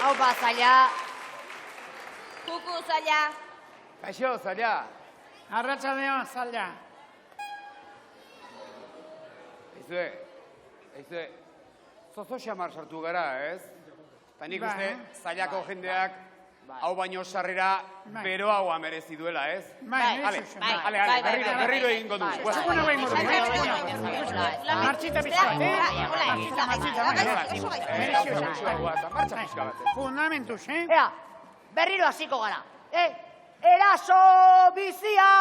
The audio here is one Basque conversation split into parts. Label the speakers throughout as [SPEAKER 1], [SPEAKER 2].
[SPEAKER 1] Haupa, zaila. Kuku, zaila.
[SPEAKER 2] Kaixo, zaila.
[SPEAKER 3] Arratsaldeon, zaila.
[SPEAKER 2] Eizue, zozo xamar sartu gara, ez? Eta nik uste, zailako jendeak hau baino sarrera beroagoa merezi duela, ez? Ale, berriro egingo du.
[SPEAKER 3] Martxita pizkoa, fundamentuz,
[SPEAKER 1] Ea, berriro hasiko gara. Eraso bizia!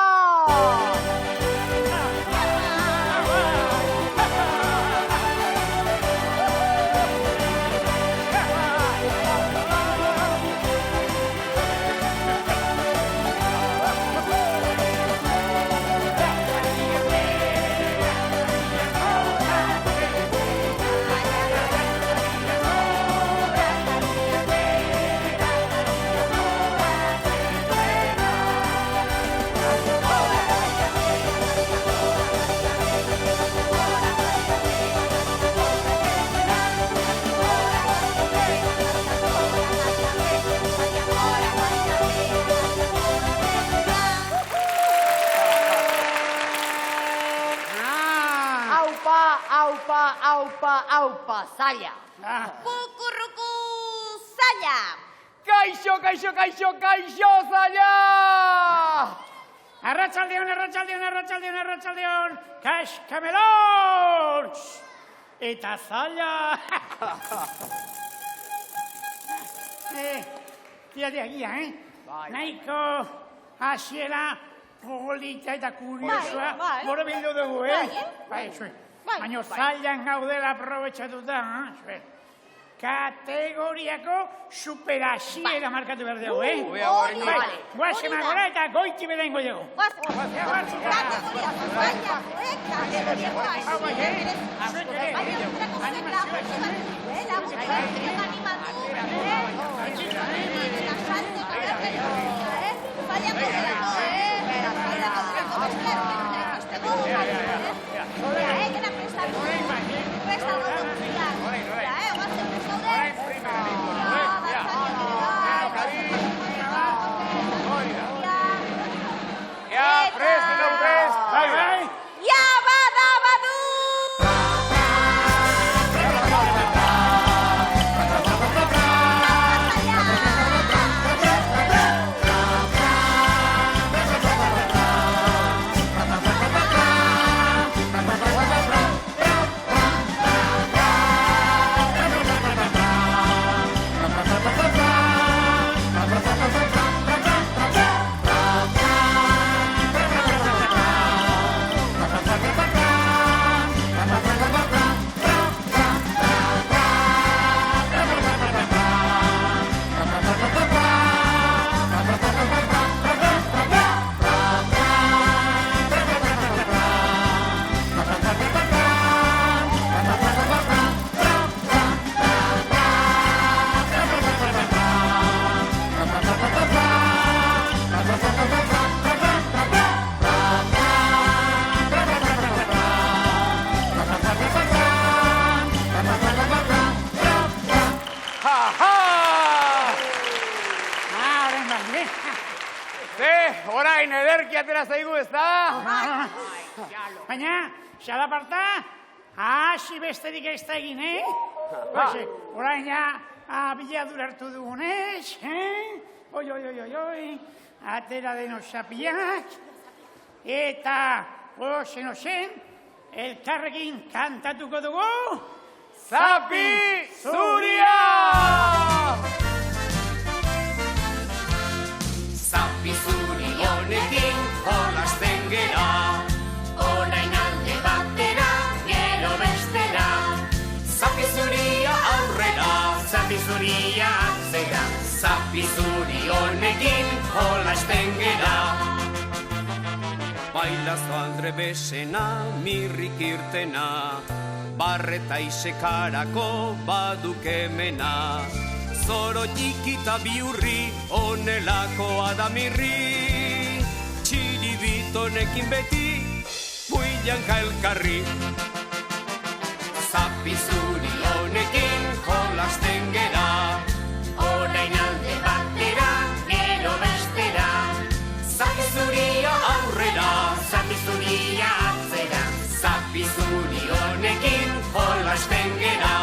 [SPEAKER 1] Aupa, zaila. Kukurruku, zaila.
[SPEAKER 2] Kaixo, zaila!
[SPEAKER 3] Arratsaldeon, kaskamelon! Eta zaila! Tiadeagia, Nahiko hasiera polita eta kuriosoa borobildu dugu, Baina zailan gaudela aprobetxatuta, kategoriako superasiera markatu behar dugu, Guazen agora eta goiti bedengo dugu.
[SPEAKER 2] Orain ederki atera zaigu, ez da?
[SPEAKER 3] Baina, xalaparta, hasi besterik ez da egin, Orain abiadura hartu dugunez, Oi, atera deno xapiak, eta ozen, elkarrekin kantatuko dugu,
[SPEAKER 2] Zapi Zuria!
[SPEAKER 4] Zapi zuri honekin jolasten gera, orain alde batera, gero bestera. Zapi zuria aurrera, zapi zuria atzera, zapi zuri honekin jolasten gera. Bailazo aldrebesena, mirrik irtena, barreta isekarako badukemena. zoro txikita biurri, onelakoa da mirri. Txiribitonekin beti, builanka elkarri. Zapizuri honekin jolasten gera, orain alde batera, gero bestera. Zapizuria aurrera, zapizuria atzera, zapizuri honekin jolasten gera.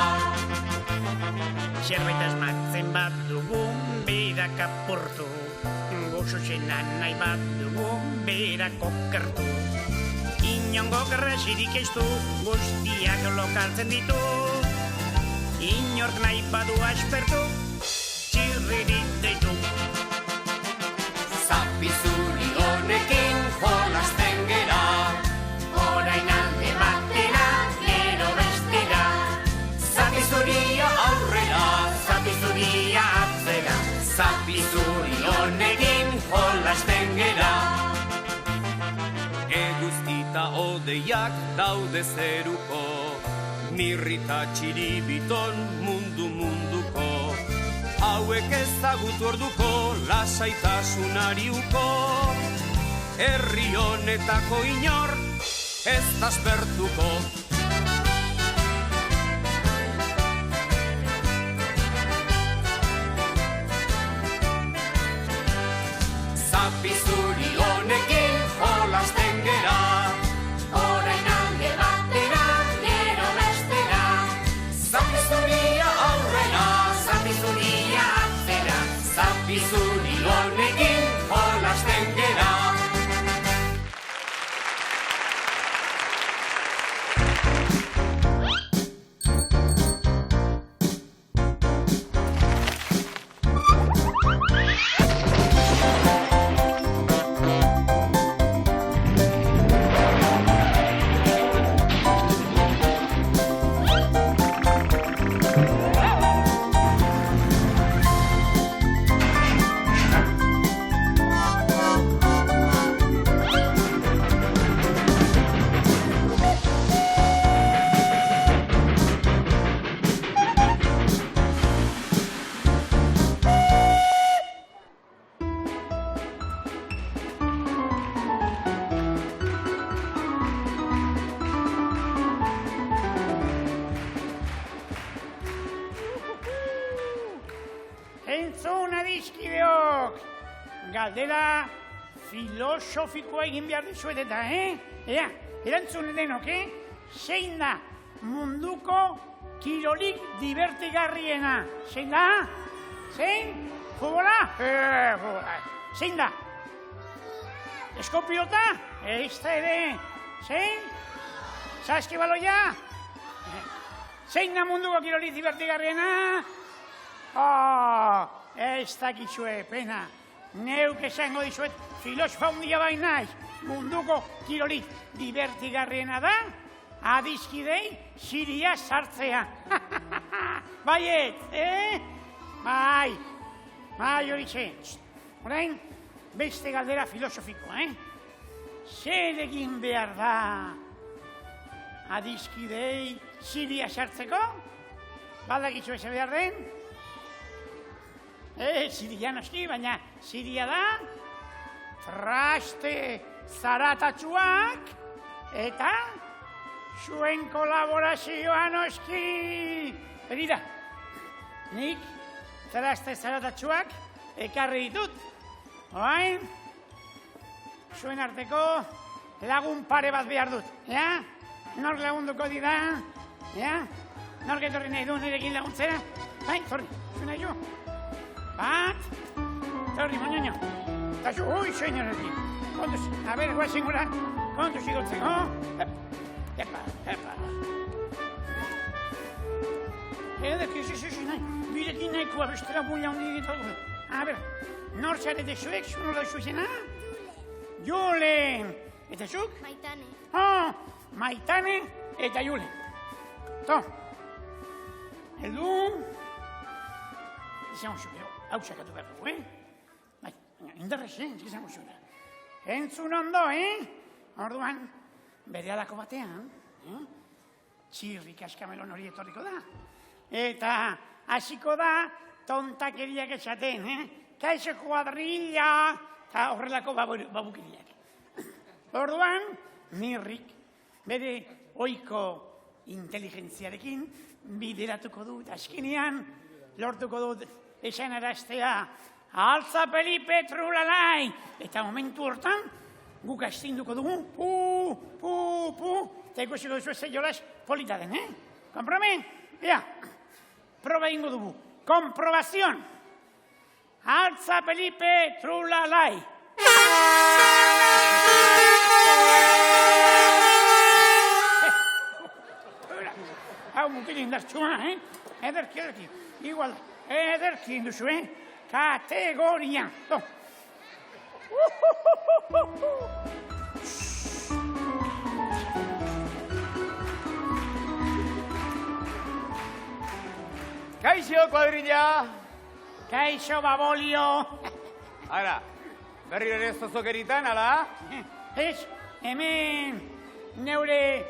[SPEAKER 3] Zerbait asmatzen bat dugun, berak apurtu. Gozo zenan nahi bat dugun, berak okertu. Inongo gerrasirik ez du, guztiak lokaltzen ditu. Inork nahi badu aspertu, txirririt deitu.
[SPEAKER 4] Zapizuri honekin jolasten gera, orain alde batera, gero bestera. Zapizuria aurrera, zapizuria atzera, zapizuri honekin jolasten gera. Eguzkita odeiak daude zeruko, mirrita txiribiton munduko. Hauek ezagutu orduko, lasaitasunari uko. Herri honetako inor, ez taspertuko. Zapizuri honekin jolasten gera, orain alde batera, gero bestera. Zapizuria aurrera, zapizuria atzera, zapizuri honekin jolasten gera.
[SPEAKER 3] Entzun adiskideok, galdera filosofikoa egin behar dizuet eta, Ea, erantzun denok, Zein da munduko kirolik divertigarriena? Zein da? Zein? Futbola? Futbola. Zein da? Eskopilota? Ez da ere. Zein? Saskibaloia? Zein da munduko kirolik divertigarriena? Ez dakizue, pena. Neuk esango dizuet, filosofa hundia bai naiz. Munduko kirolik divertigarriena da, adiskidei ziria sartzea. Baiet, Bai, horixe. Orain, beste galdera filosofikoa, Zer egin behar da adiskidei ziria sartzeko? Baldakizue ze behar den? Ziria noski, baina ziria da traste zaratatsuak eta zuen kolaborazioa noski. Berira, nik traste zaratatsuak ekarri ditut. Oain, zuen arteko lagun pare bat behar dut. Nork lagunduko dira? Nork etorri nahi du nirekin laguntzera? Bai, zorri, zuen nahi jo? Bat, zorri, moñoño. Eta zu, señorekin. Kontuz, a ver, guazen gura, kontuz igotzen, Epa. Nahi, birekin nahikoa bestera bulla hondi egitu. A ver, nor zarete zuek, zu nola zuzena? Julen. Eta zuk?
[SPEAKER 5] Maitane.
[SPEAKER 3] Maitane eta Julen. To, edu, izango zuk, hau sakatu behar dugu, Bai, indarrez, izango zuk. Entzun ondo, Orduan, bere alako batean, txirrik askamelon hori etorriko da. Eta hasiko da tontakeriak esaten, Kaixo kuadrilla, eta horrelako babukeriak. Orduan, Mirrik, bere oiko inteligentziarekin, bideratuko dut, azkenean, lortuko dut esan araztea, altza Felipe trulalai, eta momentu hortan, guk astinduko dugu, pu, eta ikusiko duzu ez jolas polita den, Kompromen? Ea, proba ingo dugu. Komprobazion. Altza Felipe trulalai. Hau mutil indartsua, Ederki. Igual, ederki induzu, Kategoria.
[SPEAKER 2] Kaixo, kuadrilla!
[SPEAKER 3] Kaixo, babolio!
[SPEAKER 2] Ara, berriro ere zozokeritan, ala?
[SPEAKER 3] Ez, hemen neure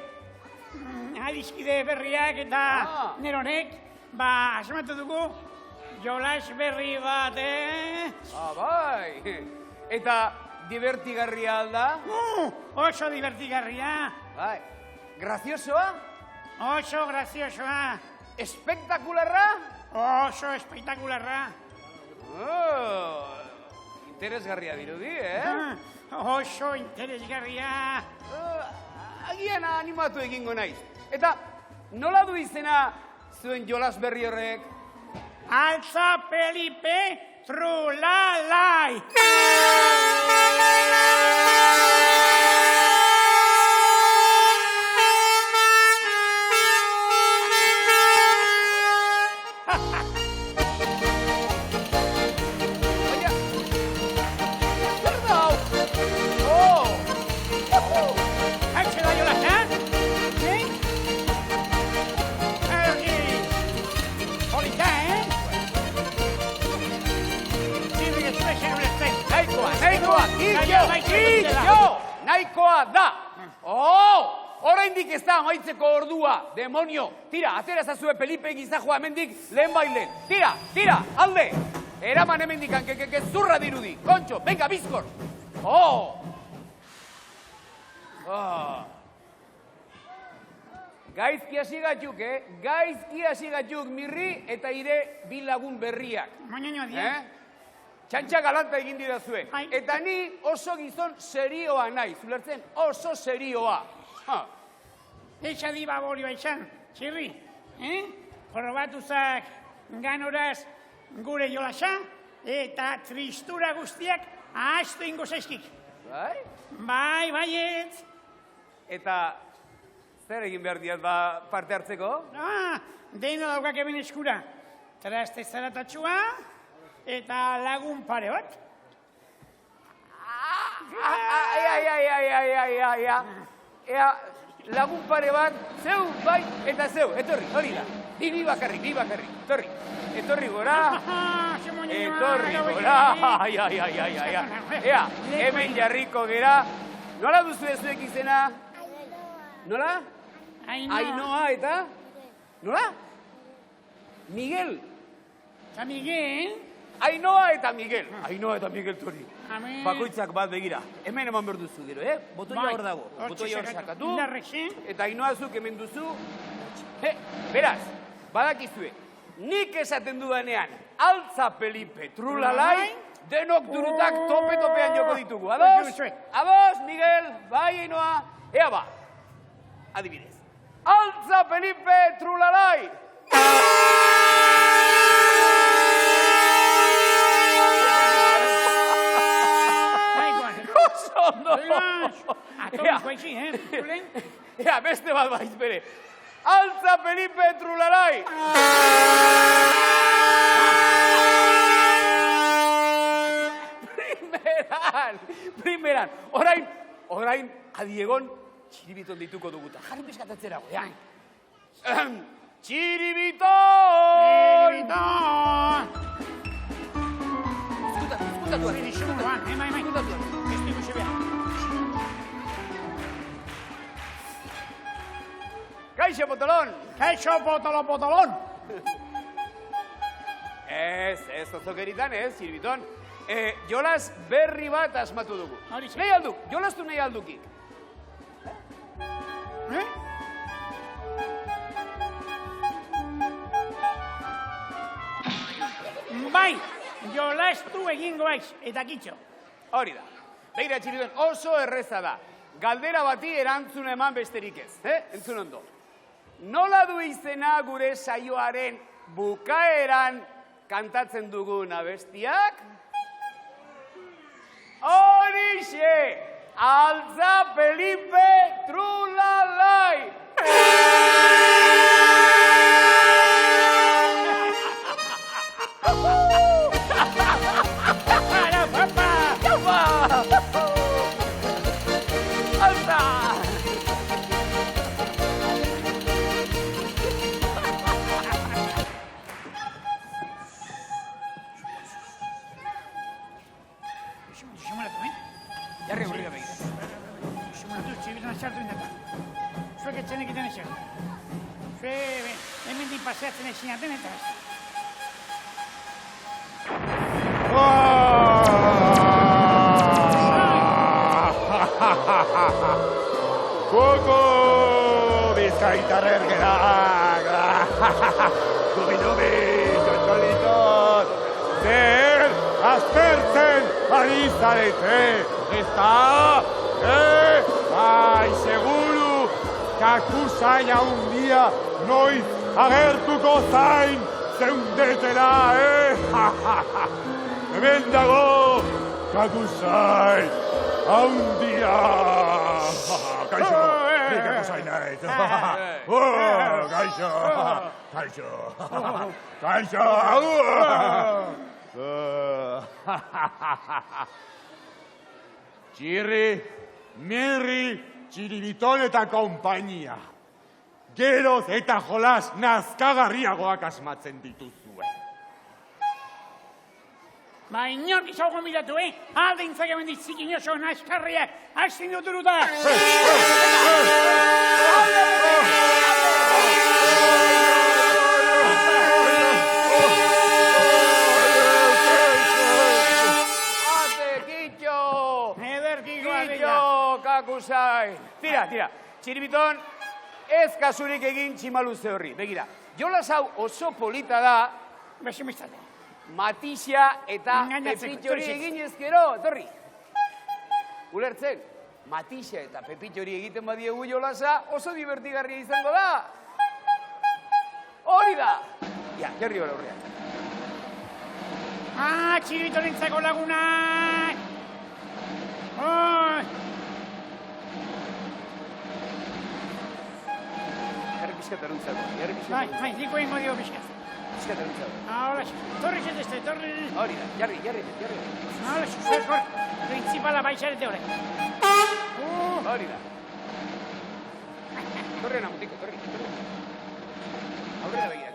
[SPEAKER 3] adiskide berriak eta neronek, asmatu dugu jolas berri bat,
[SPEAKER 2] Bai, eta divertigarria alda?
[SPEAKER 3] Oso divertigarria.
[SPEAKER 2] Bai, graziosoa?
[SPEAKER 3] Oso graziosoa.
[SPEAKER 2] Espektakularra?
[SPEAKER 3] Oso espektakularra.
[SPEAKER 2] Interesgarria dirudi,
[SPEAKER 3] Oso interesgarria.
[SPEAKER 2] Agian animatu egingo naiz. Eta nola du izena zuen jolas berri horrek?
[SPEAKER 3] Altza Felipe trulalai.
[SPEAKER 2] Nahikoa da! Oraindik ez da amaitzeko ordua, demonio! Tira, atera zazue Felipe gizajoa hemendik lehen bailen. Tira, alde! Eraman hemendik hankekeke zurra dirudi. Kontxo, venga, bizkor! Gaizki hasi gatuk, Gaizki hasi gatuk Mirri eta ire bi lagun berriak.
[SPEAKER 3] Moñoño dia.
[SPEAKER 2] Txantxa galanta egin dira zue. Eta ni oso gizon serioa nahi, zulertzen oso serioa.
[SPEAKER 3] Eixa di babolioa izan, txirri. Probatuzak ganoraz gure jolasa eta tristura guztiak ahaztu ingo zaizkik.
[SPEAKER 2] Bai?
[SPEAKER 3] Baiet.
[SPEAKER 2] Eta zer egin behar diat parte hartzeko?
[SPEAKER 3] Deno daukak eben eskura. Traste zaratatxua eta lagun pare bat.
[SPEAKER 2] Ea, lagun pare bat, zeu, bai, eta zeu, etorri, hori da. Bi bakarrik, etorri gora. Etorri gora, Ea, hemen jarriko gera. Nola duzu ezuek izena? Nola? Ainoa eta? Nola? Miguel.
[SPEAKER 3] Eta Miguel?
[SPEAKER 2] Ainoa eta Miguel tori. Bakoitzak bat begira. Hemen eman behar duzu gero, Botoia hor dago. Botoia hor sakatu. Eta Ainoa zuk hemen duzu. Beraz, badakizue, nik esaten dudanean, altza Felipe trulalai, denok durutak tope-topean joko ditugu. Ados? Ados, Miguel, bai, Ainoa. Ea ba, adibidez. Altza Felipe trulalai! Ea, beste bat baiz bere. Altza Felipe trulalai! Primeran. Orain, adiegon, txiribiton dituko duguta. Jarri peskatatzera, goia. Txiribiton! Eskutatu. Kaixo, potolon!
[SPEAKER 3] Kaixo, potolon!
[SPEAKER 2] Ez, zozokeritan ez, Txiribiton. Jolas berri bat asmatu dugu.
[SPEAKER 3] Horixe.
[SPEAKER 2] Nahi alduk, jolastu nahi aldukik.
[SPEAKER 3] Bai, jolastu egingo aiz, eta kitxo.
[SPEAKER 2] Hori da. Begira, Txiribiton, oso erreza da. Galdera bati erantzun eman besterik ez. Entzun ondo. Nola du izena gure saioaren bukaeran kantatzen dugun abestiak? Horixe! Altza Felipe Trulalai!
[SPEAKER 3] Para, papa!
[SPEAKER 2] Altza! Jarri aurrera begira.
[SPEAKER 3] Xumatu, Txiribiton sartu indata. Zuek etxen egiten ezer. Hemen di paseatzen ezinaten eta ez.
[SPEAKER 5] Koko bizkaitar ergerak, dubi, txotxolitos, zer aztertzen ari zarete, ez da? Bai, seguru, kakusaia un dia noiz agertuko zain zeundetela, Hemen dago, kakusai, haundia. Kaixo, ni kakusai naiz. Kaixo. Txirri, mirri, Txiribiton eta konpainia. Geroz eta jolas nazkagarriagoak asmatzen dituzue.
[SPEAKER 3] Ba, inork izauko miratu, Alde intzak hemen ditzikin oso naskarriak, hasten duturuta!
[SPEAKER 2] Kitxo, kakusai. Tira. Txiribiton, ez kasurik egin tximaluze horri. Begira, jolas hau oso polita da.
[SPEAKER 3] Besimiztate.
[SPEAKER 2] Matixia eta Pepitxori egin ezkero, etorri. Ulertzen, Matixia eta Pepitxori egiten badiegu jolasa, oso divertigarria izango da. Hori da. Ja, jarri hori horrean.
[SPEAKER 3] Txiribitorentzako lagunak!
[SPEAKER 2] Jarri pixkat eruntzako.
[SPEAKER 3] Bai, diko ingo dio pixkat.
[SPEAKER 2] Pixkat eruntzako.
[SPEAKER 3] Ahora, torri zeteste, torri.
[SPEAKER 2] Hori da, jarri.
[SPEAKER 3] Ahora, zuekor, principala baixarete horre.
[SPEAKER 2] Hori da. Torri namutiko, torri. Aurrera begirak.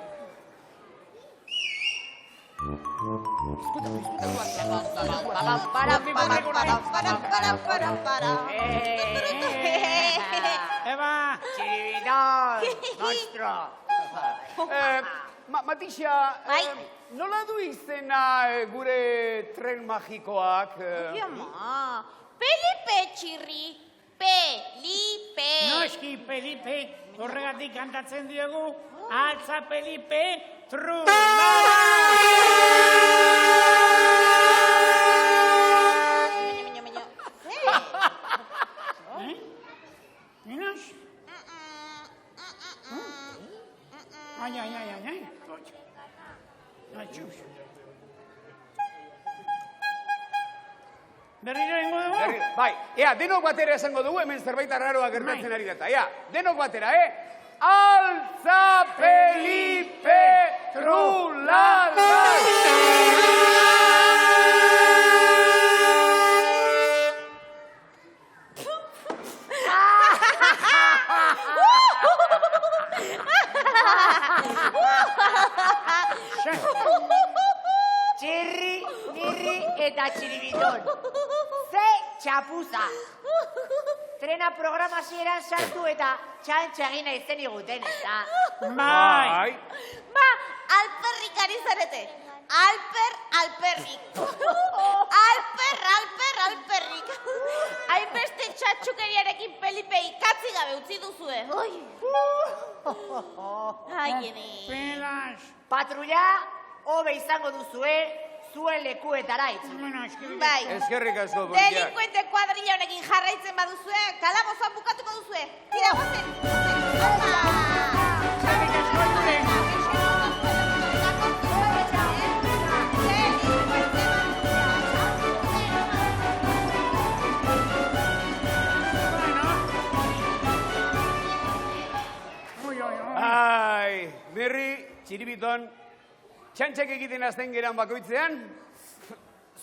[SPEAKER 3] Eba!
[SPEAKER 1] Txiribiton, monstro.
[SPEAKER 2] Matixia, nola du izena gure tren magikoak?
[SPEAKER 6] Ama, Felipe Txirri, Felipe.
[SPEAKER 3] Noski, Felipe, horregatik kantatzen diogu, Altza Felipe Trulalai! Minos? Ai. Atxuz. Berriro ingo dugu?
[SPEAKER 2] Bai, denok batera esango dugu, hemen zerbait arraroa gertatzen ari data. Denok batera, Altza Felipe Trulalai!
[SPEAKER 1] Txirri, mirri eta Txiribiton. Ze txapuza. Trena programazieran sartu eta txantxagina izen iguten, eta.
[SPEAKER 3] Bai!
[SPEAKER 6] Ba, alperrik ari zarete. alperrik. Alperrik. Hainbeste txatxukeriarekin Felipe ikatzi gabe utzi duzue. Ai, gini.
[SPEAKER 3] Pelas.
[SPEAKER 1] Patrulla, hobe izango duzue, zuen lekuetara itzi.
[SPEAKER 3] Bueno, eskerrik
[SPEAKER 6] Bai.
[SPEAKER 2] Eskerrik asko, poliziak.
[SPEAKER 6] Delinkuente kuadrilla honekin jarraitzen baduzue, kalabozoan bukatuko duzue. Tira, gozen.
[SPEAKER 3] Eskerrik asko, zure.
[SPEAKER 2] Ai, berri, txiribiton, txantxak egiten azten geran bakoitzean,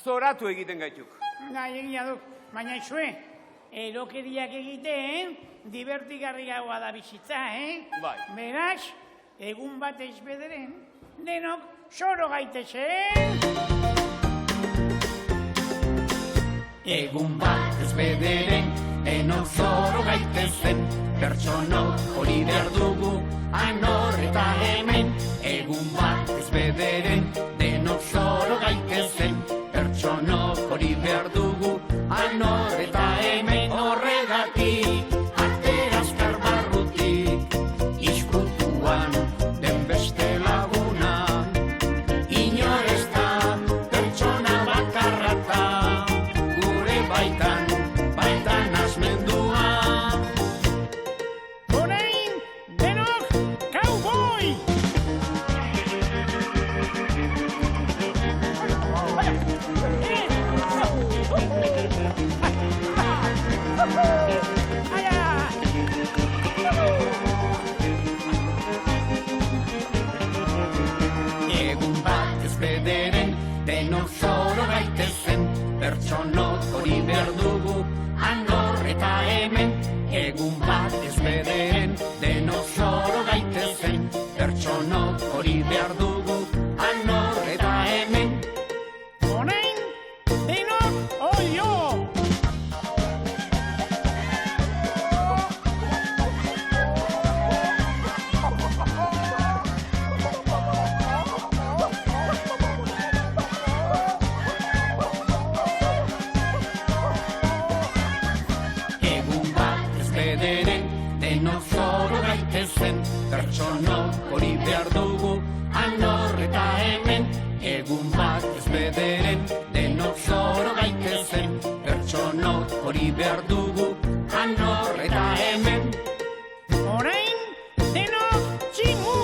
[SPEAKER 2] zoratu egiten gaituk.
[SPEAKER 3] Gai, egia duk, baina izue, erokeriak egiten, divertigarriagoa da bizitza,
[SPEAKER 2] Bai.
[SPEAKER 3] Beraz, egun batez bederen, denok soro gaitezen.
[SPEAKER 4] Egun bat ez bederen, denok zoro gaitezen, pertsonok hori behar dugu, anor eta hemen. Egun bat ez bederen, denok zoro gaitezen, pertsonok hori behar dugu, anor eta hemen. Horregatik, arte azkar barrutik, izkutuan den beste laguna, inor ez da pertsona bakarrata, gure baitan asmendua.
[SPEAKER 3] Orain, denok, cowboy!
[SPEAKER 4] Egun bat ez bederen, denok zoro gaitezen, pertsonok hori behar dugu, anor eta hemen. Egun bat ez bederen, denok zoro gaitezen, pertsonok hori behar dugu, anor eta hemen.
[SPEAKER 3] Orain, denok, oio!
[SPEAKER 4] Egun bat ez bederen, denok zoro gaitezen, pertsonok hori behar dugu, anor eta hemen. Egun bat ez bederen, denok zoro gaitezen, pertsonok hori behar dugu, anor eta hemen.
[SPEAKER 3] Orain, denok, tximu!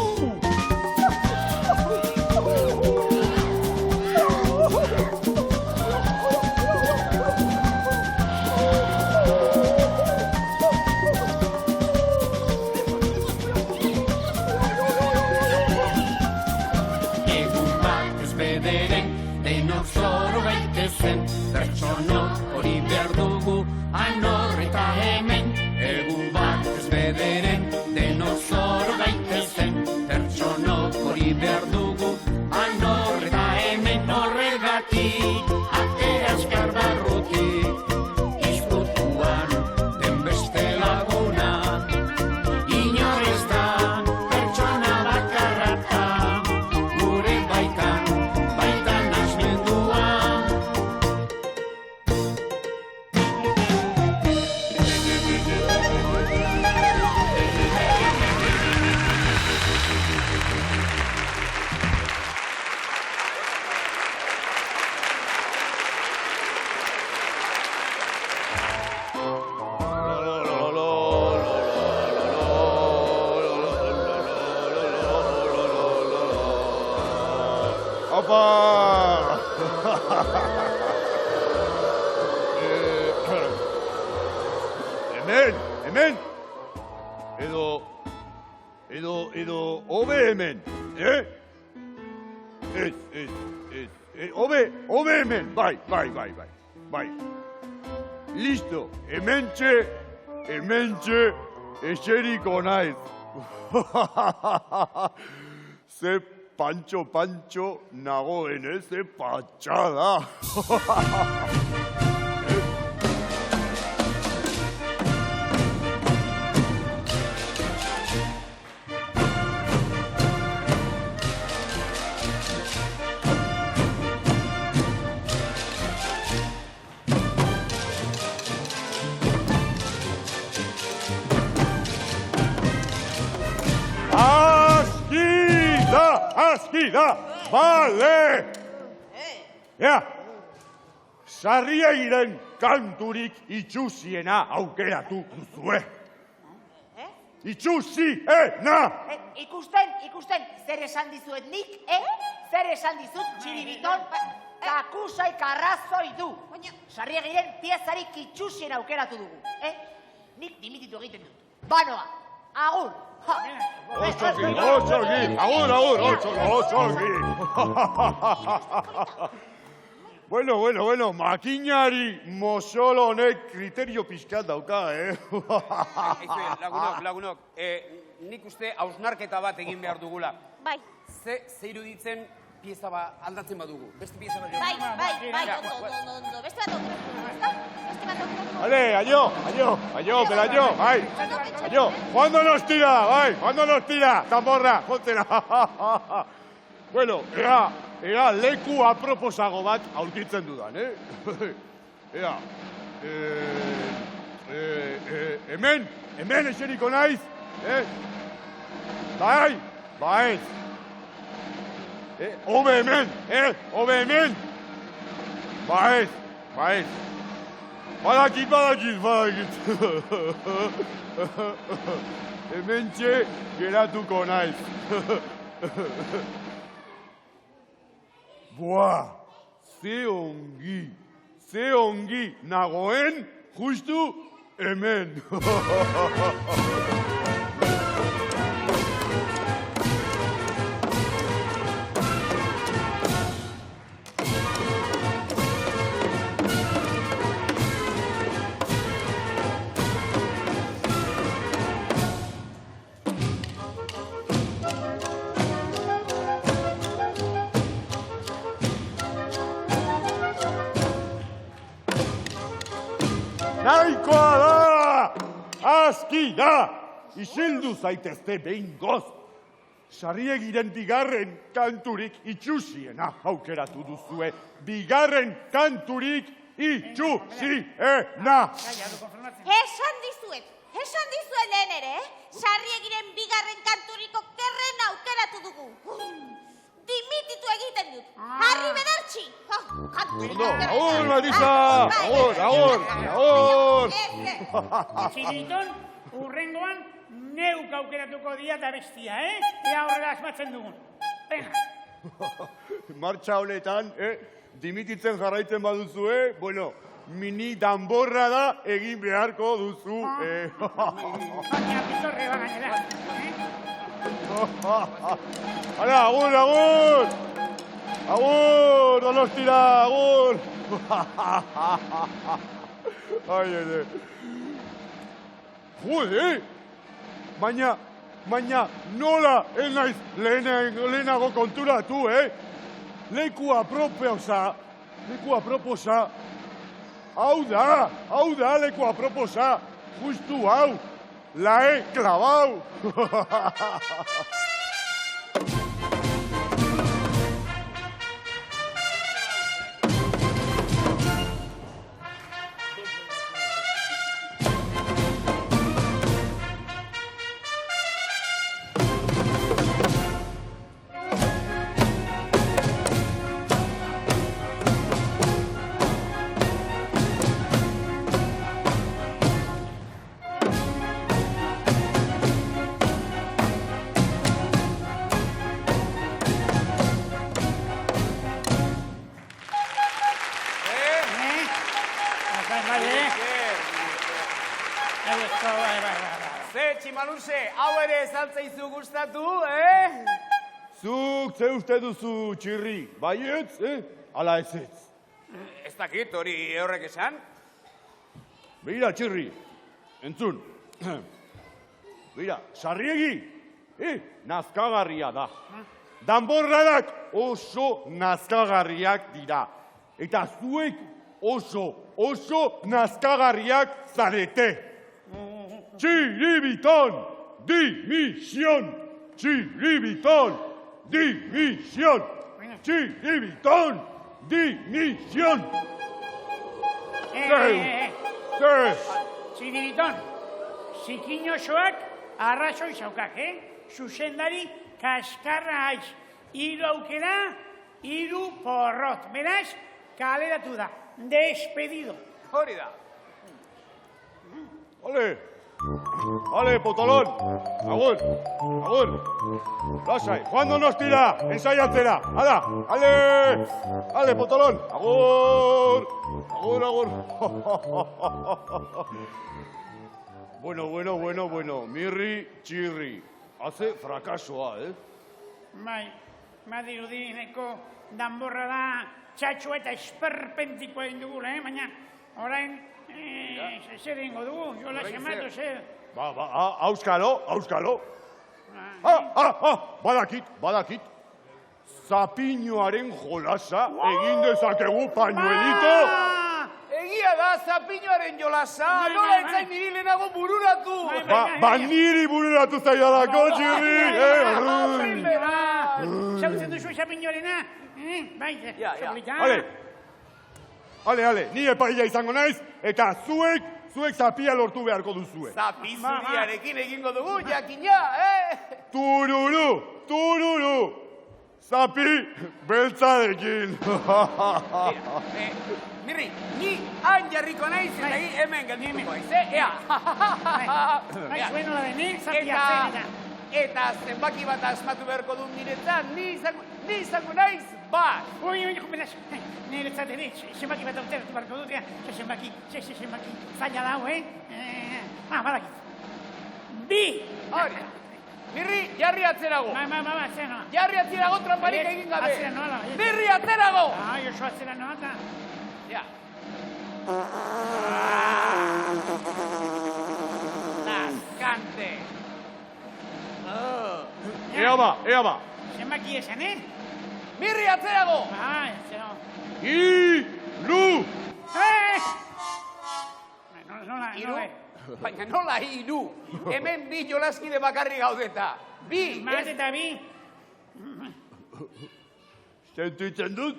[SPEAKER 4] Egun bat ez bederen, denok zoro gaitezen, pertsonok hori behar dugu, anor eta hemen. Egun bat ez bederen, denok zoro gaitezen, pertsonok hori behar dugu, anor eta hemen. Horregatik, ate azkar barrutik, izkutuan den beste laguna, inor ez da pertsona bakarrata, gure baitan asmendua.
[SPEAKER 5] Opa! Hemen! Edo, hobe hemen, hobe hemen, bai. Listo, hementxe, eseriko naiz. Ze pantxo nagoen, ze patxada. aski da, bale! Ea, Sarriegiren kanturik itxusiena aukeratu duzue. Itxusiena!
[SPEAKER 1] Ikusten, zer esan dizuet nik, Zer esan dizut, txiribiton, kakusai karrazoi du. Sarriegiren piezarik itxusien aukeratu dugu, Nik dimititu egiten dut. Banoa, agur!
[SPEAKER 5] Otsogi, otsogi. Bueno, makinari mozolo honek kriterio pixkat dauka,
[SPEAKER 2] Lagunok, nik uste hausnarketa bat egin behar dugula.
[SPEAKER 6] Bai.
[SPEAKER 2] Ze iruditzen pieza bat aldatzen badugu. Beste pieza bat
[SPEAKER 6] Bai, ondo. Beste bat ondo.
[SPEAKER 5] Vale, aio, bai. Cuando nos tira, tamborra, jótela. Bueno, ea leku aproposago bat aurkitzen dudan, Ea, hemen eseriko naiz, Bai, Obe hemen. Bai. Badakit. Hementxe geratuko naiz. Boa, ze ongi nagoen justu hemen. Nahikoa da! Aski da! Isildu zaitezte behin goz. Sarriegiren bigarren kanturik itxusiena aukeratu duzue. Bigarren kanturik itxusiena!
[SPEAKER 6] Esan dizuet lehen ere, Sarriegiren bigarren kanturiko kerren aukeratu dugu. Dimititu egiten dut. Harri bedertxi.
[SPEAKER 5] Agur, Marisa! Agur!
[SPEAKER 3] Txiribiton, urrengoan neuk aukeratuko dia da bestia, Ea horrela asmatzen dugun. Venga.
[SPEAKER 5] Martxa honetan, dimititzen jarraitzen baduzue, bueno, mini danborra da egin beharko duzu.
[SPEAKER 3] Baina pitorre ba gainera.
[SPEAKER 5] Hala, agur! Agur, Donostira, agur! Ai, Jude, baina nola ez naiz lehenago konturatu, Leku aproposa. Hau da leku aproposa. Justu hau. La he clavau.
[SPEAKER 2] Ze, Tximalurse, hau ere zaltzaizu gustatu,
[SPEAKER 5] Zuk ze uste duzu txirri, baietz, ala ez ez?
[SPEAKER 2] Ez dakit, hori horrek esan?
[SPEAKER 5] Begira, txirri, entzun. Begira, Sarriegi, nazkagarria da. Danborradak oso nazkagarriak dira. Eta zuek oso nazkagarriak zarete. Txiribiton, dimisión! Txiribiton, dimisión! Txiribiton, dimisión!
[SPEAKER 3] Txiribiton, zikin osoak arrazoi zaukak, Zuzendari kaskarra haiz. hiru aukera, hiru porrot. Beraz, kaleratu da. Despedido.
[SPEAKER 2] Hori da.
[SPEAKER 5] Ale, potolon. Agur. Lasai, joan nos tira, ensaiatzera. Ale, potolon. Agur. Bueno. Mirri, txirri. Hace frakasoa,
[SPEAKER 3] Bai, badirudi neko danborra da txatxo eta esperpentiko egin dugula, baina orain zer egingo dugu, jola sematu zer.
[SPEAKER 5] Auskalo. Badakit. Zapiñoaren jolasa egin dezakegu pañuelito.
[SPEAKER 2] Egia da, zapiñoaren jolasa, nola etzain niri lehenago bururatu.
[SPEAKER 5] Niri bururatu zaidalako, txirri.
[SPEAKER 3] Zautzen duzu zapiñoarena? Bai,
[SPEAKER 5] Ale, ni epaia izango naiz, eta zuek zapia lortu beharko duzue.
[SPEAKER 2] Zapi zuriarekin egingo dugu, jakina,
[SPEAKER 5] Tururu, zapi beltzarekin.
[SPEAKER 2] Mirri, ni han jarriko naiz, eta hemen geldituko aiz, ea.
[SPEAKER 3] Bai, zuen hola bene, zapia zen.
[SPEAKER 2] Eta zenbaki bat asmatu beharko du niretzat, ni izango naiz bat.
[SPEAKER 3] Ui, beraz, niretzat ere, zenbaki bat auteratu beharko dut, zenbaki, zaila dau, badakit. Bi!
[SPEAKER 2] Hori, Mirri, jarri atzerago.
[SPEAKER 3] Atzera noa.
[SPEAKER 2] Jarri atzerago tramparik egin gabe.
[SPEAKER 3] Atzera noa.
[SPEAKER 2] Mirri, atzerago!
[SPEAKER 3] Oso atzera noa, eta...
[SPEAKER 2] Ja. Naskante.
[SPEAKER 5] Ea ba.
[SPEAKER 3] Zenbaki esan,
[SPEAKER 2] Mirri, atzerago!
[SPEAKER 3] Atzera.
[SPEAKER 5] Iru!
[SPEAKER 3] Nola,
[SPEAKER 2] Baina nola hiru? Hemen bi jolaskide bakarri gaudeta. Bi!
[SPEAKER 3] Bat eta bi.
[SPEAKER 5] Sentitzen dut.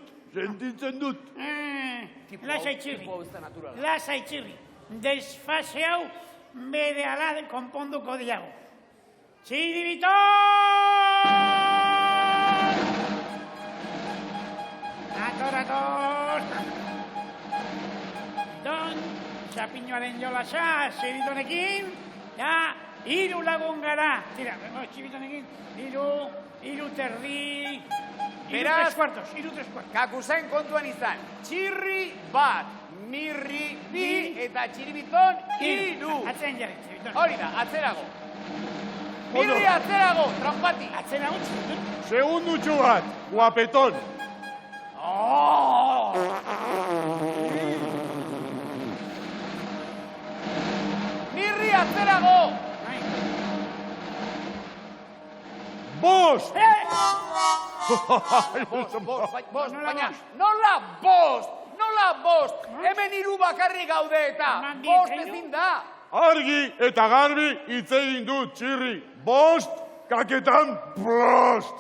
[SPEAKER 3] Lasai txirri. Desfase hau bere ala konponduko diago. Txiribiton! Ator! Zapiñoaren jolasa, Txiribitonekin, hiru lagun gara. Tira, Txiribitonekin, hiru terdi, hiru tres cuartos.
[SPEAKER 2] Kakuzain kontuan izan, txirri bat, mirri bi, eta txiribiton hiru.
[SPEAKER 3] Atzeren jarri, Txiribiton.
[SPEAKER 2] Hori da, atzerago. Mirri, atzerago, trampati.
[SPEAKER 3] Atzerago, Txiribiton.
[SPEAKER 5] Segundutxo bat, guapeton.
[SPEAKER 2] Mirri, atzerago!
[SPEAKER 5] Bost!
[SPEAKER 2] Bost, baina, nola bost? Hemen hiru bakarrik gaude eta, bost ezin da.
[SPEAKER 5] Argi eta garbi hitz egin dut, txirri. Bost, kaketan plost!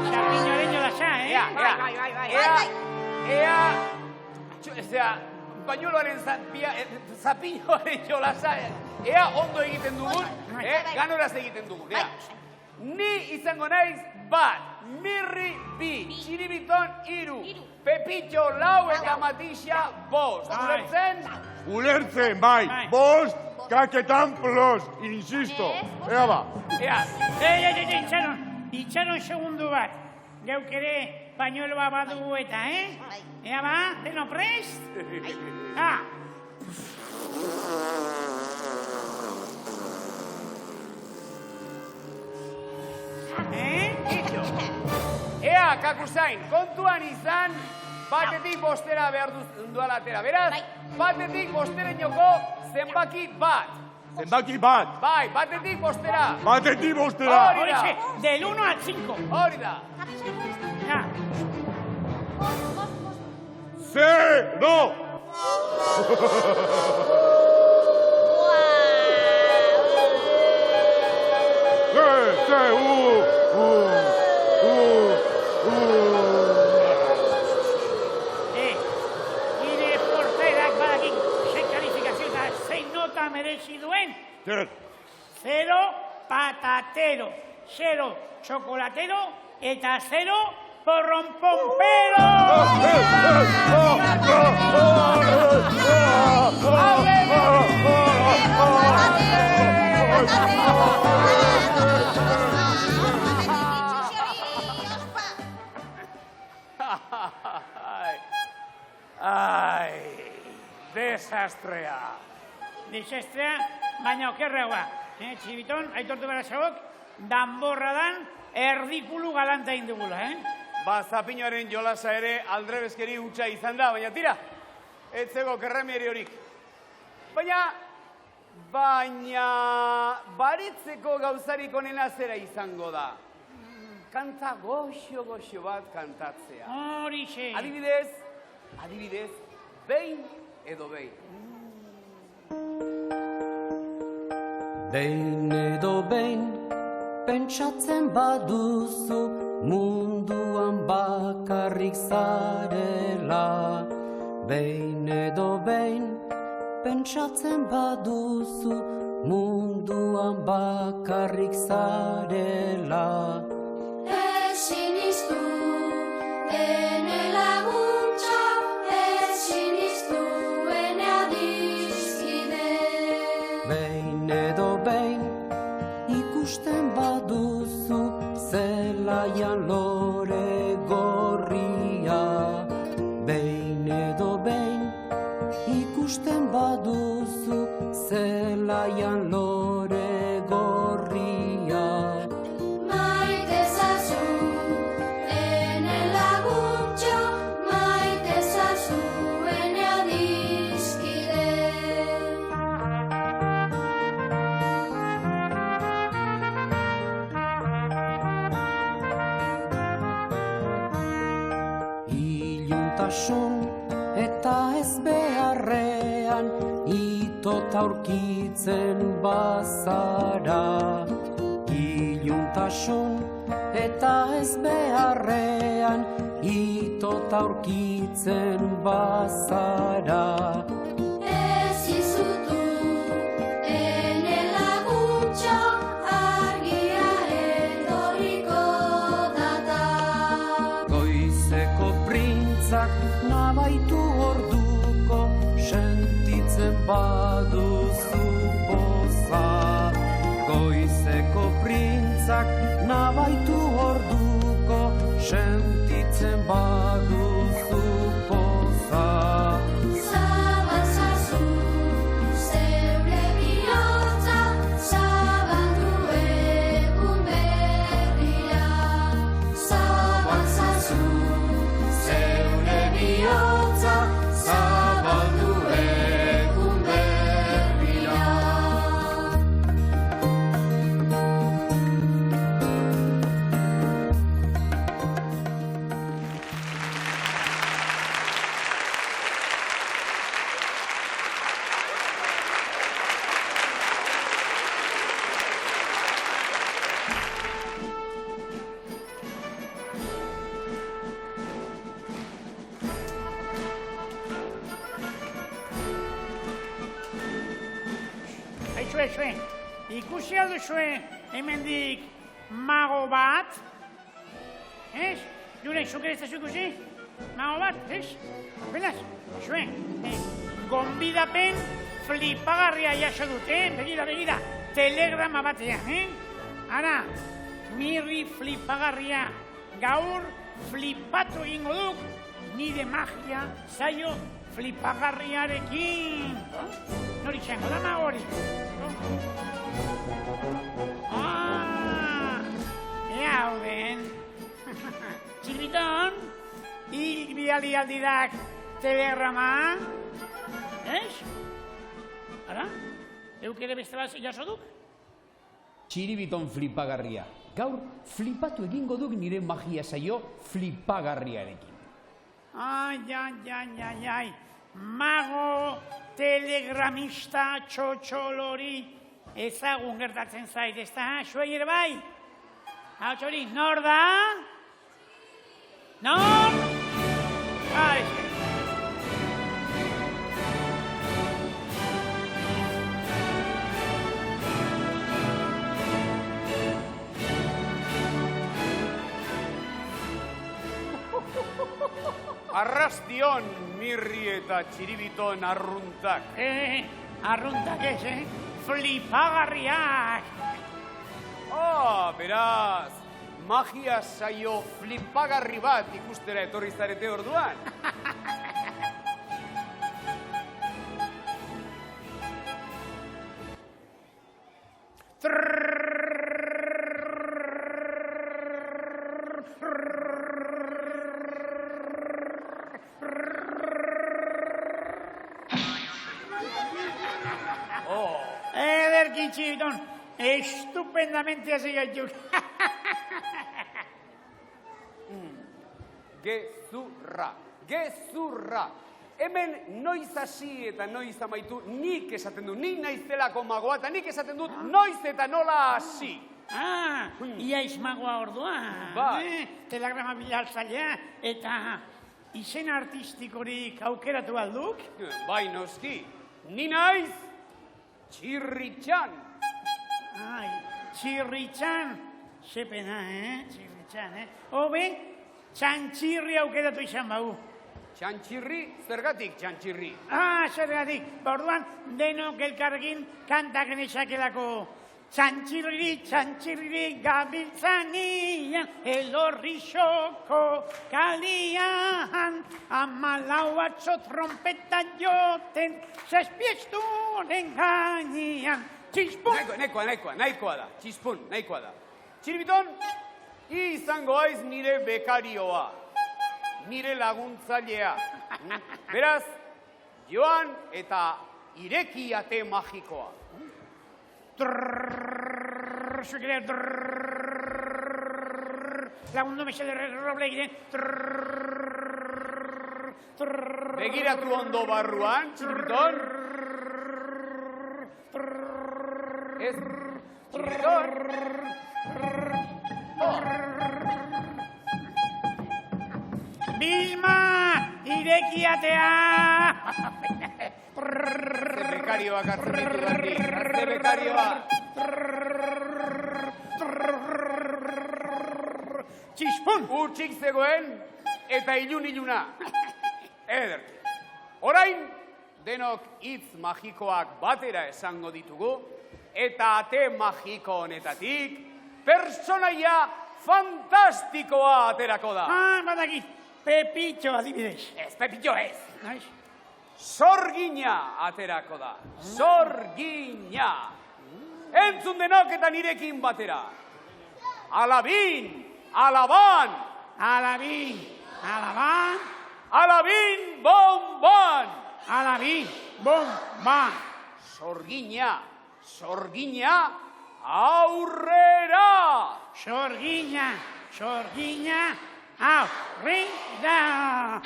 [SPEAKER 3] Zapiñoaren jolasa,
[SPEAKER 2] Ea, pañueloaren zapiñoaren jolasa, ea ondo egiten dugun, ganoraz egiten dugun, Ni izango naiz bat, mirri bi, txiribiton hiru, pepitxo lau eta matixia bost.
[SPEAKER 5] Ulertzen, bai, bost, kaketan plost, insisto. Ea ba.
[SPEAKER 3] Itxaron segundu bat. Geuk ere pañueloa badu eta, Ea ba, deno prest?
[SPEAKER 2] Ea, Kakuzain, kontuan izan, batetik bostera behar duala atera. Beraz, batetik bosteren joko zenbaki bat.
[SPEAKER 5] Zenbaki bat.
[SPEAKER 2] Bai, batetik bostera.
[SPEAKER 5] Batetik bostera.
[SPEAKER 2] Hori da.
[SPEAKER 3] Del 1 al 5.
[SPEAKER 2] Hori da.
[SPEAKER 5] Zero!
[SPEAKER 3] Gire porterak badakik zein kalifikazio eta zein nota merezi duen.
[SPEAKER 5] Zer?
[SPEAKER 3] 0 patatero, 0 chocolatero eta 0 porronpompero!
[SPEAKER 2] Ai, desastrea.
[SPEAKER 3] Desastrea, baina okerreagoa. Txibiton, aitortu behar zagok, danborra dan erdikulu galanta indugula,
[SPEAKER 2] Ba, zapinoaren jolasa ere aldrebezkeri hutsa izan da, baina tira, ez zego kerremieri horik. Baina, baritzeko gauzarik onena zera izango da. Kanta goxo bat kantatzea.
[SPEAKER 3] Horixe.
[SPEAKER 2] Adibidez, behin edo behin.
[SPEAKER 4] Behin edo behin, pentsatzen baduzu, munduan bakarrik zarela. Behin edo behin, pentsatzen baduzu, munduan bakarrik zarela.
[SPEAKER 7] Ezin iztu, ene laguntza, ezin iztu, ene adizkide.
[SPEAKER 4] Behin edo behin, ikusten baduzu, zelaian lore gorria. Behin edo behin, ikusten baduzu, zelaian lore gorria.
[SPEAKER 7] Maite zazu, ene laguntza, maite zazu, ene adizkide.
[SPEAKER 4] Iluntasun eta ez beharrean, itota aurkitzen bazara. Iluntasun eta ez beharrean, itota aurkitzen bazara.
[SPEAKER 7] Ez izutu, ene laguntza, argia etorriko data.
[SPEAKER 4] Goizeko printzak nabaitu orduko, sentitzen baduzu poza. Goizeko printzak nabaitu orduko, sentitzen baduzu poza.
[SPEAKER 7] Zabaltzazu, zeure bihotza, zabaldu egun berria. Zabaltzazu,
[SPEAKER 4] Zeure bihotza zabaldu egun berria.
[SPEAKER 3] Aizue, ikusi alduzue hemendik mago bat? Ez? Jure, zuk ere ez dazu ikusi? Mago bat, ez? Benaz, zue, gonbidapen flipagarria jaso dut, begira, telegrama batean, Ara, mirri flipagarria, gaur flipatu egingo duk, nire magia zaio flipagarriarekin. Nori txango da magori? Ea hauden. Txilbiton, hil bialialdidak telegrama. Ez? Ara, euk ere beste bat jaso duk?
[SPEAKER 8] Txiribiton flipagarria. Gaur flipatu egingo duk nire magia zaio flipagarriarekin.
[SPEAKER 3] Ai, mago telegramista txotxolori ezagun gertatzen zait, ez da? Zuei ere bai? Hau txori, nor da? Non? Aixe.
[SPEAKER 2] Arrastion Mirri eta Txiribiton arruntak.
[SPEAKER 3] Arruntak ez, Flipagarriak.
[SPEAKER 2] Beraz, magia saio flipagarri bat ikustera etorri zarete orduan.
[SPEAKER 3] Ederki Txiribiton, estupendamente hasi gaituk.
[SPEAKER 2] Gezurra. Hemen noiz hasi eta noiz amaitu nik esaten du, nik naizelako magoa eta nik esaten dut noiz eta nola hasi.
[SPEAKER 3] Iaiz magoa orduan. Telegrama bilaltzailea eta izen artistikorik aukeratu alduk?
[SPEAKER 2] Bai, noski, ni naiz Txirritxan.
[SPEAKER 3] Txirritxan. Zepena, Txirritxan, Hobe, txantxirri aukeratu izan bau.
[SPEAKER 2] Txantxirri? Zergatik txantxirri?
[SPEAKER 3] Zergatik. Orduan, denok elkarrekin kantak genezakelako. Txantxirri, gabiltzanian, elorrizoko kalian, amalau atzo trompeta joten, zazpiesturen gainean. Txispun!
[SPEAKER 2] Nahikoa da. Txispun, nahikoa da. Txiribiton, izango aiz nire bekarioa, nire laguntzailea. Beraz, joan eta ireki ate magikoa.
[SPEAKER 3] Lagundu mesede roble egiten.
[SPEAKER 2] Begiratu ondo barruan, Txiribiton. Ez, Txiribiton.
[SPEAKER 3] Bilma, irekiatea!
[SPEAKER 2] Bekarioak atzebitu dati, azte bekarioa.
[SPEAKER 3] Txispun!
[SPEAKER 2] Utxik zegoen eta iluna. Ederki. Orain, denok hitz magikoak batera esango ditugu, eta ate magiko honetatik, personaia fantastikoa aterako da.
[SPEAKER 3] Badakit, Pepitxo adibidez.
[SPEAKER 2] Ez, Pepitxo ez. Sorgina aterako da. Sorgina. Entzun denok eta nirekin batera. Alabin, alaban.
[SPEAKER 3] Alabin, alaban.
[SPEAKER 2] Alabin, bomban.
[SPEAKER 3] Alabin, bomban.
[SPEAKER 2] Sorgina, aurrera.
[SPEAKER 3] Sorgina, aurrera.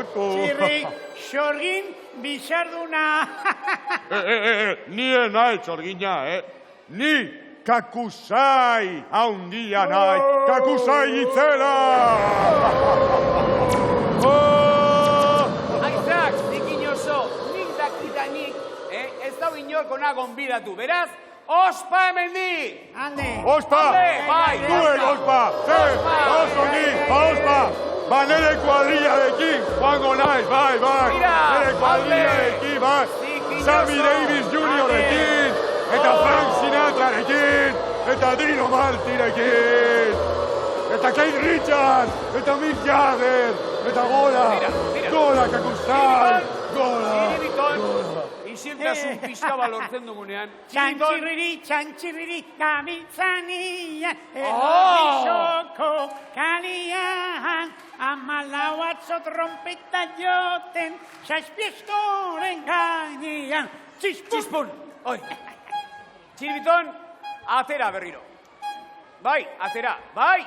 [SPEAKER 3] Txirri, sorgin, bizarduna.
[SPEAKER 5] Ni nahi sorgina, Ni kakusai haundia nahi, kakusai itzela!
[SPEAKER 2] Aizak, zikin oso, nik dakitanik, ez dau inorko nagon bidatu, beraz, ospa hemendik!
[SPEAKER 5] Ospa!
[SPEAKER 2] Bai!
[SPEAKER 5] Duen ospa! Oso ni, ospa! Ba, nire kuadrillarekin, joango naiz, bai! Nire kuadrillarekin, bai! Sammy Davis Jr.rekin, eta Frank Sinatrarekin, eta Dino Martirekin, eta Keith Richards, eta Mick Jagger, eta gola kakusai,
[SPEAKER 2] Txiribiton, isiltasun pixka balortzen dugunean.
[SPEAKER 3] Txantxirri, gabiltzanian, elorrizoko kalian, amalau atzo trompeta joten, zazpiestoren gainean. Txispun!
[SPEAKER 2] Oi. Txiribiton, atera berriro. Bai, atera, bai!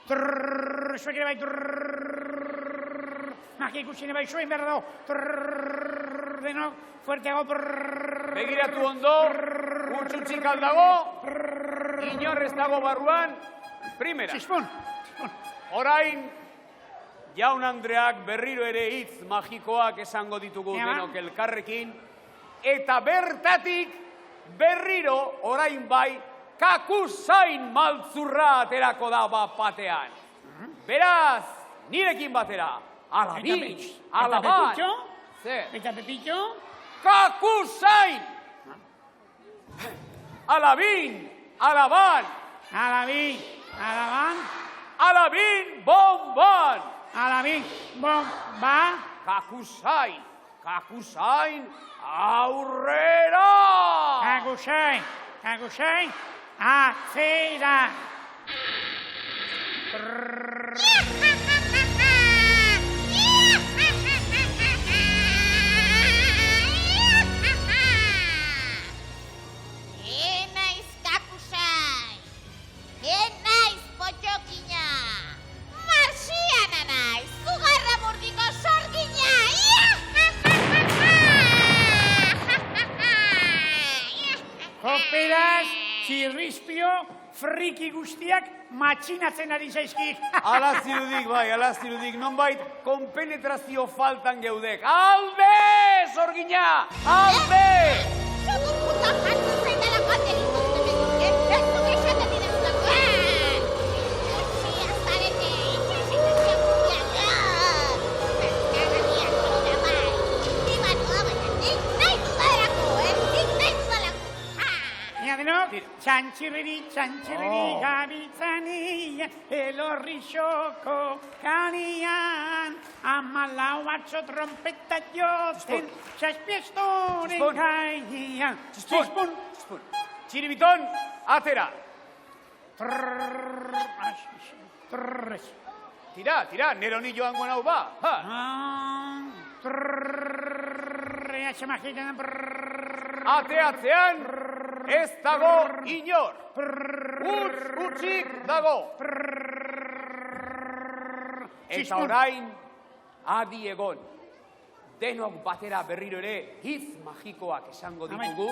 [SPEAKER 3] Zuek ere bai. magia ikusi bai zuen behar dago. Denok, fuerteago.
[SPEAKER 2] Begiratu ondo, utxutxik aldago, inor ez dago barruan, primera.
[SPEAKER 3] Zizpun.
[SPEAKER 2] Orain, jaun Andreak berriro ere hitz magikoak esango ditugu denok elkarrekin, eta bertatik berriro orain bai kakusain maltzurra aterako da batean. Beraz, nirekin batera, alabin, alaban.
[SPEAKER 3] Eta Pepito?
[SPEAKER 2] Kakusain! Alabin, alaban.
[SPEAKER 3] Alabin, alaban.
[SPEAKER 2] Alabin, bomban.
[SPEAKER 3] Alabin, bomba.
[SPEAKER 2] Kakusain, kakusain, aurrera!
[SPEAKER 3] Kakusain, atzera.
[SPEAKER 6] Naiz kakusai. Naiz potxokina. Marxiana naiz. Zugarra murdiko sorgina.
[SPEAKER 3] Koperaz, txirrizpio, friki guztiak matxinatzen ari zaizkik.
[SPEAKER 2] Ala zirudik, nonbait konpenetrazio faltan geudek. Alde, sorgina, alde!
[SPEAKER 6] Zugu puta jantzen zaitala baten ikusten ez duk esaten didazulako. Etxia zarete, itxasitazia guztiak. Zazkagadiak hori da bai. Dimatu abetan, nik nahi dudalako, nik nahi dudalako.
[SPEAKER 3] Ea denok, txantxirriri, gabitzania, elorri xoko kanian, amalau atzo trompeta joten, saspiestoren gainean. Zizpun.
[SPEAKER 2] Txiribiton, atera. Tira, neroni joango nau ba. Ateatzean, ez dago inor. Utxik dago. Eta orain, adi egon. Denok batera berriro ere hitz magikoak esango ditugu.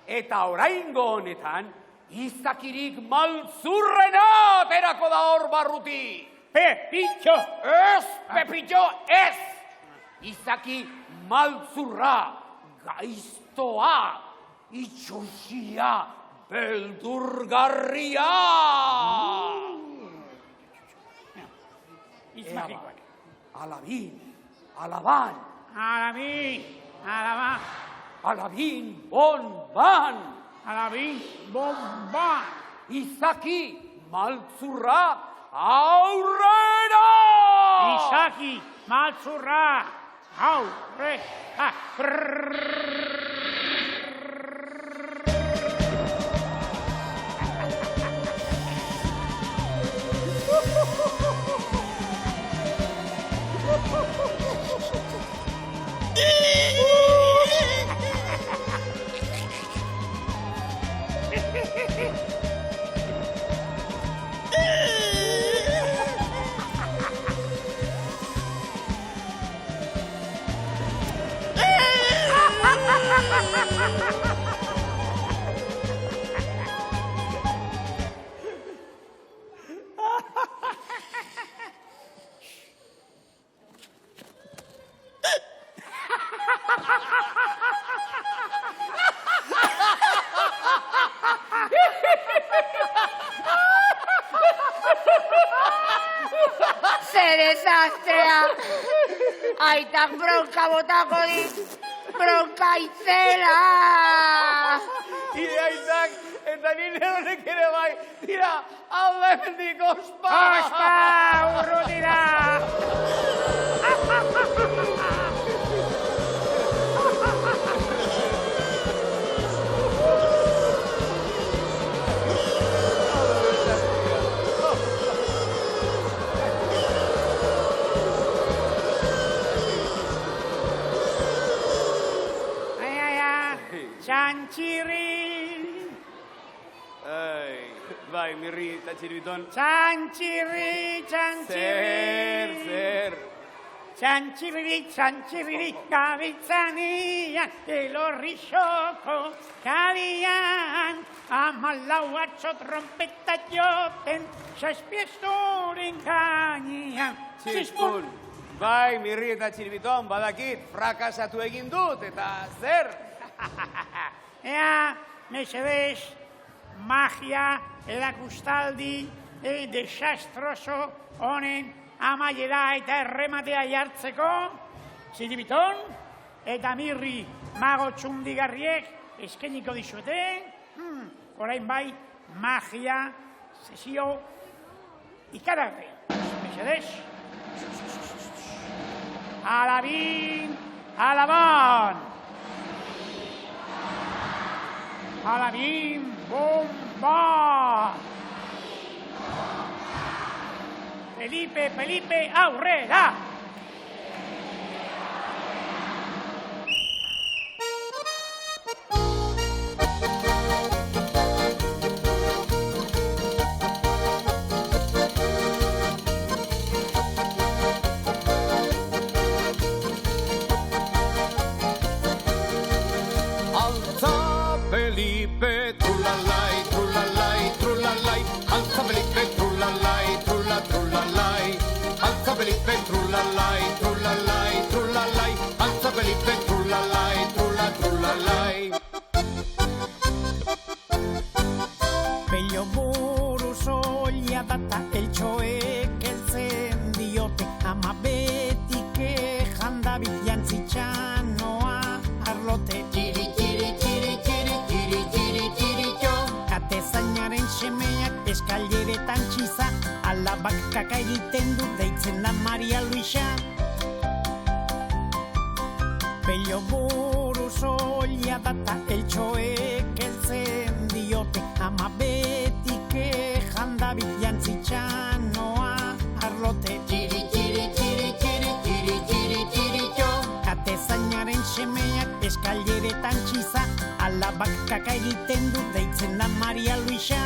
[SPEAKER 2] Eta oraingo honetan, izakirik maltzurrena aterako da hor barruti.
[SPEAKER 3] Pepitxo!
[SPEAKER 2] Ez, Pepitxo, ez! Izaki maltzurra, gaiztoa, itxusia, beldurgarria!
[SPEAKER 3] Izmagikoak.
[SPEAKER 2] Alabin, alaban.
[SPEAKER 3] Alabin, alaban.
[SPEAKER 2] Alabin, bonban.
[SPEAKER 3] Alabin, bomba.
[SPEAKER 2] Izaki maltzurra, aurrera!
[SPEAKER 3] Izaki, maltzurra, aurrera.
[SPEAKER 1] Zer desastrea! Aitak bronka botako dit! Bronka itzela!
[SPEAKER 2] Ire aitak, eta nire honek ere bai, tira, alde mendik ospa!
[SPEAKER 3] Ospa, urru dira! Txantxirri!
[SPEAKER 2] Bai, mirri eta txiribiton.
[SPEAKER 3] Txantxirri!
[SPEAKER 2] Zer.
[SPEAKER 3] Txantxirri, gabitzanian, elorri xoko kalian, amalau atzo trompeta joten, zazpiestoren gainean.
[SPEAKER 2] Txispun, bai, Mirri eta Txiribiton, badakit, frakasatu egin dut, eta zer?
[SPEAKER 3] Ea, mesedez, magia, erakustaldi, desastroso, honen amaiera eta errematea jartzeko, Txiribiton eta Mirri mago txundigarriek eskeniko dizuete, orain bai, magia, sesio, ikaragarri. Mesedez? Alabin, alabon! Alabin, bomba! Felipe, aurrera!
[SPEAKER 4] Alza Felipe, trulalai, trulalai, trulalai. Alza Felipe, trulalai, trulalai. Alza Felipe, trulalai, trulalai, trulalai. Alza Felipe, trulalai, trulalai.
[SPEAKER 3] Pello buru soia data eltxoek eltzen diote, ama betik ejandabi jantzitxanoa arlote. Txiri, txiri, txiri, txiri, txiri, txiri, txiri, jo. Katezainaren semeak eskaileretan txiza, alabak kaka egiten du deitzen da Maria Luisa. Pello buru soia data eltxoek eltzen diote, ama betik ejandabi jantzitxanoa arlote. Txiri, txiri, txiri, txiri, txiri, txiri, txiri, jo. Katezainaren semeak eskaileretan txiza, alabak kaka egiten du deitzen da Maria Luisa.